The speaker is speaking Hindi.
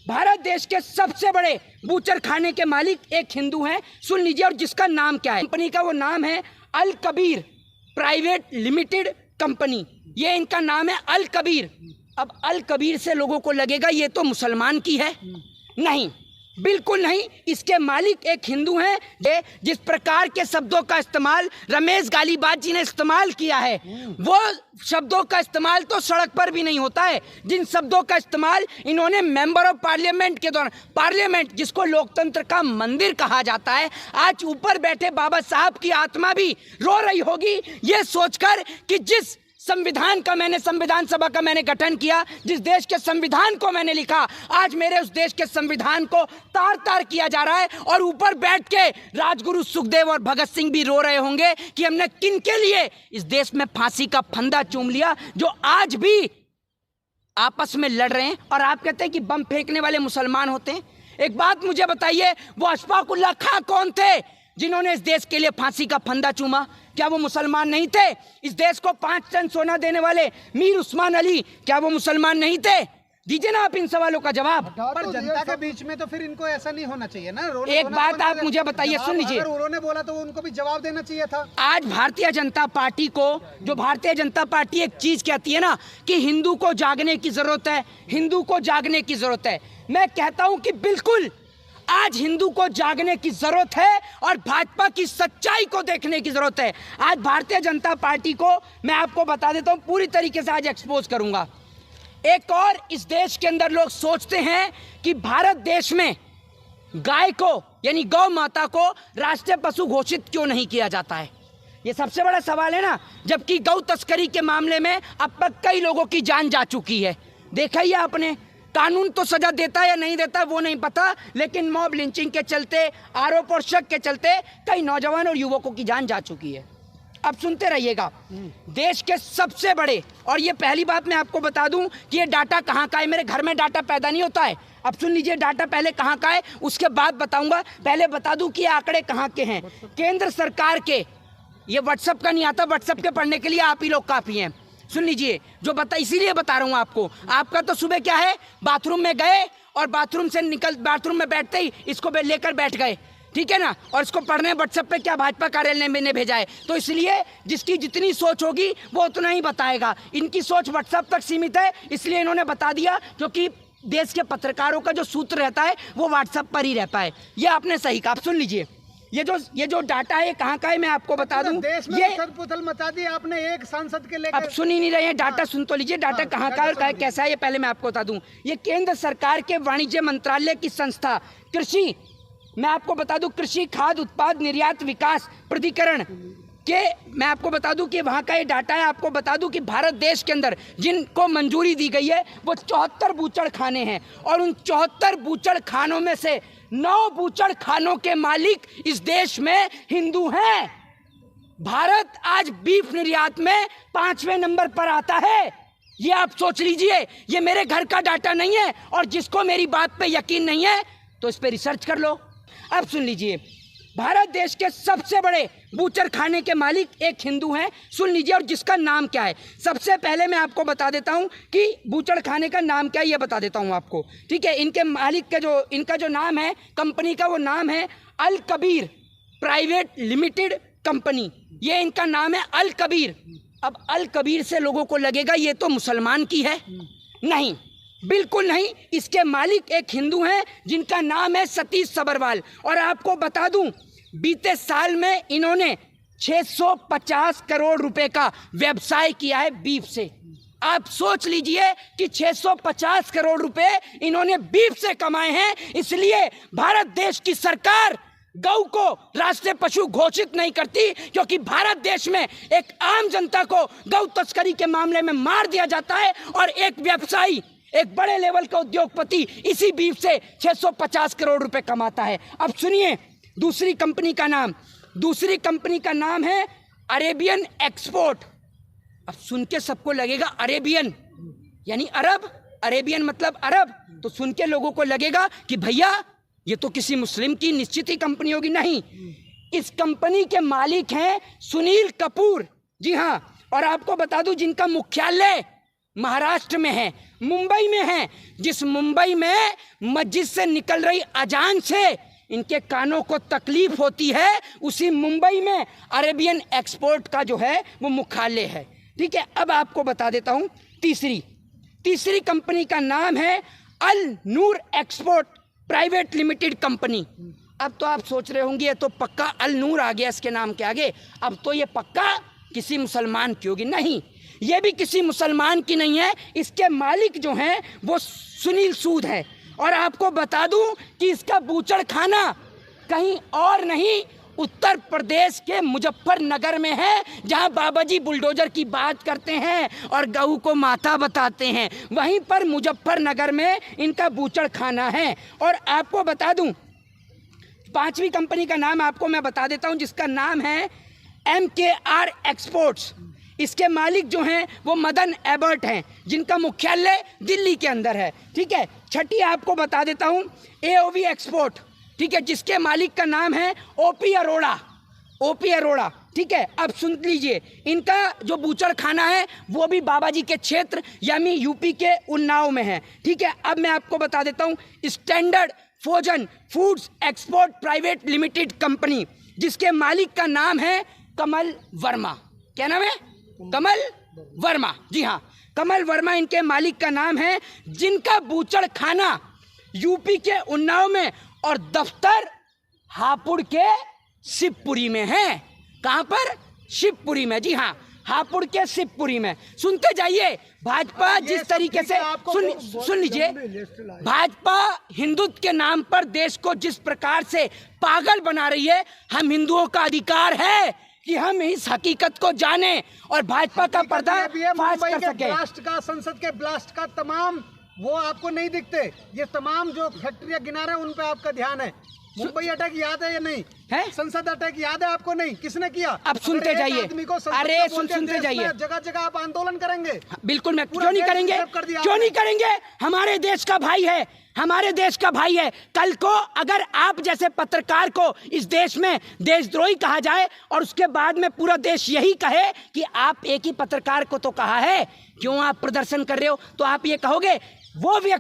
भारत देश के सबसे बड़े बूचर खाने के मालिक एक हिंदू हैं, सुन लीजिए, और जिसका नाम क्या है, कंपनी का वो नाम है अल कबीर प्राइवेट लिमिटेड कंपनी। ये इनका नाम है अल कबीर। अब अल कबीर से लोगों को लगेगा ये तो मुसलमान की है, नहीं, बिल्कुल नहीं। इसके मालिक एक हिंदू हैं। जिस प्रकार के शब्दों का इस्तेमाल रमेश गालीबाज जी ने इस्तेमाल किया है, वो शब्दों का इस्तेमाल तो सड़क पर भी नहीं होता है। जिन शब्दों का इस्तेमाल इन्होंने मेंबर ऑफ पार्लियामेंट के दौरान, पार्लियामेंट जिसको लोकतंत्र का मंदिर कहा जाता है, आज ऊपर बैठे बाबा साहब की आत्मा भी रो रही होगी ये सोचकर कि जिस संविधान का मैंने, संविधान सभा का मैंने गठन किया, जिस देश के संविधान को मैंने लिखा, आज मेरे उस देश के संविधान को तार तार किया जा रहा है। और ऊपर बैठ के राजगुरु सुखदेव और भगत सिंह भी रो रहे होंगे कि हमने किन के लिए इस देश में फांसी का फंदा चूम लिया, जो आज भी आपस में लड़ रहे हैं। और आप कहते हैं कि बम फेंकने वाले मुसलमान होते हैं। एक बात मुझे बताइए, वो अशफाक उल्लाह खां कौन थे जिन्होंने इस देश के लिए फांसी का फंदा चूमा? क्या वो मुसलमान नहीं थे? इस देश को 5 टन सोना देने वाले मीर उस्मान अली, क्या वो मुसलमान नहीं थे? दीजिए ना आप इन सवालों का जवाब। पर जनता के बीच में तो फिर इनको ऐसा नहीं होना चाहिए ना। एक बात आप मुझे बताइए, सुन लीजिए, उन्होंने बोला तो उनको भी जवाब देना चाहिए था। आज भारतीय जनता पार्टी को, जो भारतीय जनता पार्टी एक चीज कहती है ना कि हिंदू को जागने की जरूरत है, हिंदू को जागने की जरूरत है, मैं कहता हूं कि बिल्कुल आज हिंदू को जागने की जरूरत है और भाजपा की सच्चाई को देखने की जरूरत है। आज भारतीय जनता पार्टी को मैं आपको बता देता हूं, पूरी तरीके से आज एक्सपोज करूंगा। एक और इस देश के अंदर लोग सोचते हैं कि भारत देश में गाय को, यानी गौ माता को राष्ट्रीय पशु घोषित क्यों नहीं किया जाता है। ये सबसे बड़ा सवाल है ना, जबकि गौ तस्करी के मामले में अब तक कई लोगों की जान जा चुकी है। देखा ही आपने, कानून तो सजा देता है या नहीं देता वो नहीं पता, लेकिन मॉब लिंचिंग के चलते, आरोप और शक के चलते कई नौजवान और युवकों की जान जा चुकी है। अब सुनते रहिएगा, देश के सबसे बड़े, और ये पहली बात मैं आपको बता दूं कि ये डाटा कहाँ का है। मेरे घर में डाटा पैदा नहीं होता है। अब सुन लीजिए, डाटा पहले कहाँ का है उसके बाद बताऊंगा। पहले बता दूं कि ये आंकड़े कहाँ के हैं। केंद्र सरकार के, ये व्हाट्सएप का नहीं आता, व्हाट्सएप के पढ़ने के लिए आप ही लोग काफी हैं। सुन लीजिए, जो इसीलिए बता रहा हूं आपको। आपका तो सुबह क्या है, बाथरूम में गए और बाथरूम से निकल, बाथरूम में बैठते ही इसको लेकर बैठ गए, ठीक है ना, और इसको पढ़ने व्हाट्सएप पे क्या भाजपा कार्यालय में भेजा है। तो इसलिए जिसकी जितनी सोच होगी वो उतना ही बताएगा। इनकी सोच व्हाट्सएप तक सीमित है, इसलिए इन्होंने बता दिया, क्योंकि देश के पत्रकारों का जो सूत्र रहता है वो व्हाट्सएप पर ही रहता है। ये आपने सही कहा। सुन लीजिए, ये जो डाटा है कहाँ का है मैं आपको बता दूं। देश में उथल-पुथल मचा दी आपने एक सांसद के लेकर। अब सुन ही नहीं रहे हैं, डाटा सुन तो लीजिए। डाटा कहाँ का और कैसा है ये पहले मैं आपको बता दूं। ये केंद्र सरकार के वाणिज्य मंत्रालय की संस्था कृषि, मैं आपको बता दूं, कृषि खाद्य उत्पाद निर्यात विकास प्राधिकरण के, मैं आपको बता दूं कि वहाँ का ये डाटा है। आपको बता दूं कि भारत देश के अंदर जिनको मंजूरी दी गई है वो 74 बूचड़ खाने हैं, और उन 74 बूचड़ खानों में से 9 बूचड़ खानों के मालिक इस देश में हिंदू हैं। भारत आज बीफ निर्यात में 5वें नंबर पर आता है। ये आप सोच लीजिए, ये मेरे घर का डाटा नहीं है, और जिसको मेरी बात पे यकीन नहीं है तो इस पे रिसर्च कर लो। अब सुन लीजिए, भारत देश के सबसे बड़े बूचर खाने के मालिक एक हिंदू हैं, सुन लीजिए, और जिसका नाम क्या है। सबसे पहले मैं आपको बता देता हूं कि बूचड़ खाने का नाम क्या है, ये बता देता हूं आपको, ठीक है। इनके मालिक का जो, इनका जो नाम है कंपनी का, वो नाम है अल कबीर प्राइवेट लिमिटेड कंपनी। ये इनका नाम है अल कबीर। अब अल कबीर से लोगों को लगेगा ये तो मुसलमान की है, नहीं, बिल्कुल नहीं। इसके मालिक एक हिंदू हैं जिनका नाम है सतीश सबरवाल। और आपको बता दूं, बीते साल में इन्होंने 650 करोड़ रुपए का व्यवसाय किया है बीफ से। आप सोच लीजिए कि 650 करोड़ रुपए इन्होंने बीफ से कमाए हैं। इसलिए भारत देश की सरकार गौ को राष्ट्रीय पशु घोषित नहीं करती, क्योंकि भारत देश में एक आम जनता को गौ तस्करी के मामले में मार दिया जाता है, और एक व्यवसायी, एक बड़े लेवल का उद्योगपति इसी बीफ से 650 करोड़ रुपए कमाता है। अब सुनिए दूसरी कंपनी का नाम है अरेबियन एक्सपोर्ट। अब सुन के सबको लगेगा अरेबियन यानी अरब, अरेबियन मतलब अरब, तो सुन के लोगों को लगेगा कि भैया ये तो किसी मुस्लिम की निश्चित ही कंपनी होगी। नहीं, इस कंपनी के मालिक हैं सुनील कपूर, जी हाँ। और आपको बता दूं जिनका महाराष्ट्र में है, मुंबई में है, जिस मुंबई में मस्जिद से निकल रही अजान से इनके कानों को तकलीफ होती है, उसी मुंबई में अरेबियन एक्सपोर्ट का जो है वो मुख्यालय है। ठीक है, अब आपको बता देता हूँ तीसरी कंपनी का नाम है अल नूर एक्सपोर्ट प्राइवेट लिमिटेड कंपनी। अब तो आप सोच रहे होंगे ये तो पक्का अल नूर आ गया इसके नाम के आगे, अब तो ये पक्का किसी मुसलमान की होगी। नहीं, ये भी किसी मुसलमान की नहीं है। इसके मालिक जो हैं वो सुनील सूद है। और आपको बता दूं कि इसका बूचड़ खाना कहीं और नहीं, उत्तर प्रदेश के मुजफ्फरनगर में है, जहां बाबा जी बुलडोजर की बात करते हैं और गऊ को माता बताते हैं, वहीं पर मुजफ्फरनगर में इनका बूचड़ खाना है। और आपको बता दूं, पांचवी कंपनी का नाम आपको मैं बता देता हूं, जिसका नाम है MKR एक्सपोर्ट्स। इसके मालिक जो हैं वो मदन एबर्ट हैं, जिनका मुख्यालय दिल्ली के अंदर है। ठीक है, छठी आपको बता देता हूं AOV एक्सपोर्ट, ठीक है, जिसके मालिक का नाम है OP अरोड़ा। ठीक है, अब सुन लीजिए, इनका जो बूचड़ खाना है वो भी बाबा जी के क्षेत्र यानी यूपी के उन्नाव में है। ठीक है, अब मैं आपको बता देता हूँ standard frozen foods export private limited company, जिसके मालिक का नाम है कमल वर्मा। क्या नाम है? कमल वर्मा। जी हाँ, कमल वर्मा इनके मालिक का नाम है, जिनका बूचड़ खाना यूपी के उन्नाव में और दफ्तर हापुड़ के शिवपुरी में है। कहाँ पर? शिवपुरी में। जी हाँ, हापुड़ के शिवपुरी में। सुनते जाइए, भाजपा जिस तरीके से सुन लीजिए, भाजपा हिंदुत्व के नाम पर देश को जिस प्रकार से पागल बना रही है, हम हिंदुओं का अधिकार है कि हम इस हकीकत को जाने और भाजपा का पर्दाफाश कर सके। ब्लास्ट का, संसद के ब्लास्ट का तमाम वो आपको नहीं दिखते, ये तमाम जो फैक्ट्रियां गिना रहे हैं उन पे आपका ध्यान है। मुंबई अटैक याद है या नहीं है? संसद अटैक याद है आपको? नहीं, किसने किया? अब सुनते जाइए, अरे सुनते जाइए, जगह जगह आप आंदोलन करेंगे। बिल्कुल, मैं क्यों नहीं करेंगे, हमारे देश का भाई है, हमारे देश का भाई है। कल को अगर आप जैसे पत्रकार को इस देश में देशद्रोही कहा जाए और उसके बाद में पूरा देश यही कहे कि आप एक ही पत्रकार को तो कहा है, क्यों आप प्रदर्शन कर रहे हो, तो आप ये कहोगे वो व्यक्ति